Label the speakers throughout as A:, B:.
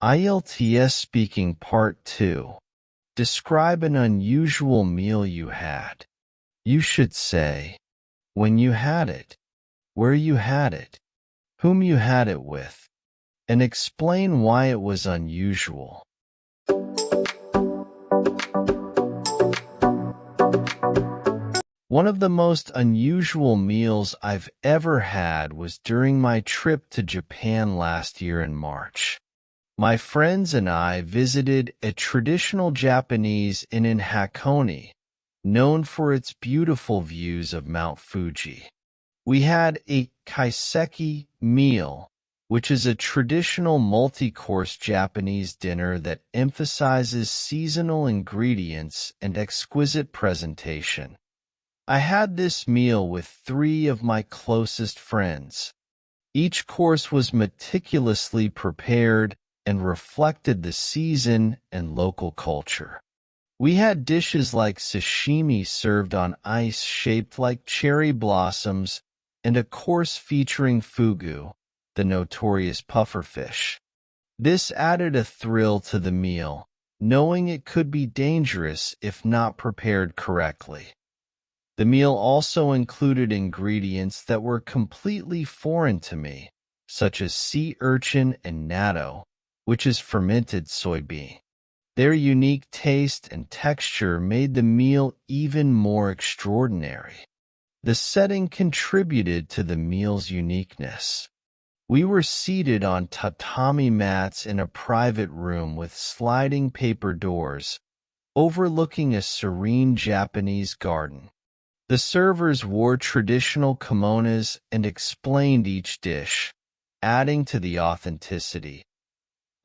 A: IELTS Speaking Part 2. Describe an unusual meal you had. You should say, when you had it, where you had it, whom you had it with, and explain why it was unusual. One of the most unusual meals I've ever had was during my trip to Japan last year in March. My friends and I visited a traditional Japanese inn in Hakone, known for its beautiful views of Mount Fuji. We had a kaiseki meal, which is a traditional multi-course Japanese dinner that emphasizes seasonal ingredients and exquisite presentation. I had this meal with 3 of my closest friends. Each course was meticulously prepared and reflected the season and local culture. We had dishes like sashimi served on ice shaped like cherry blossoms and a course featuring fugu, the notorious pufferfish. This added a thrill to the meal, knowing it could be dangerous if not prepared correctly. The meal also included ingredients that were completely foreign to me, such as sea urchin and natto, which is fermented soybean. Their unique taste and texture made the meal even more extraordinary. The setting contributed to the meal's uniqueness. We were seated on tatami mats in a private room with sliding paper doors, overlooking a serene Japanese garden. The servers wore traditional kimonos and explained each dish, adding to the authenticity.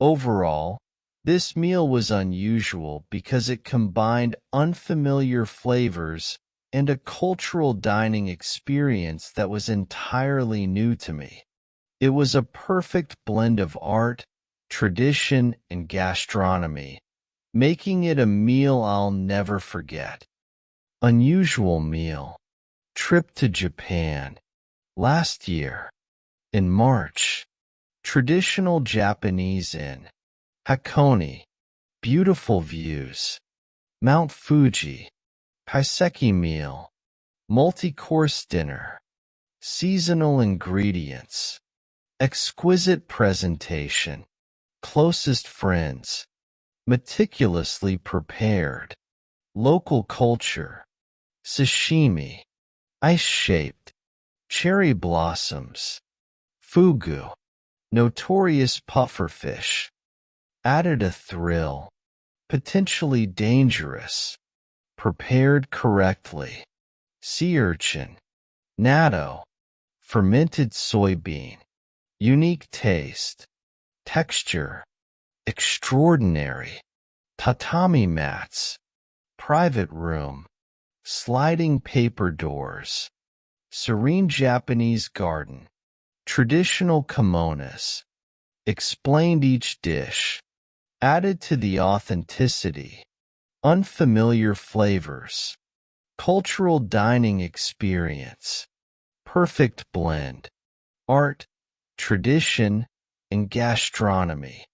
A: Overall, this meal was unusual because it combined unfamiliar flavors and a cultural dining experience that was entirely new to me. It was a perfect blend of art, tradition, and gastronomy, making it a meal I'll never forget. Unusual meal. Trip to Japan. Last year. In March. Traditional Japanese inn. Hakone. Beautiful views. Mount Fuji. Kaiseki meal. Multi-course dinner. Seasonal ingredients. Exquisite presentation. Closest friends. Meticulously prepared. Local culture. Sashimi. Ice-shaped. Cherry blossoms. Fugu. Notorious pufferfish. Added a thrill. Potentially dangerous. Prepared correctly. Sea urchin. Natto. Fermented soybean. Unique taste. Texture. Extraordinary. Tatami mats. Private room. Sliding paper doors. Serene Japanese garden. Traditional kimonos. Explained each dish. Added to the authenticity. Unfamiliar flavors. Cultural dining experience. Perfect blend. Art, tradition, and gastronomy.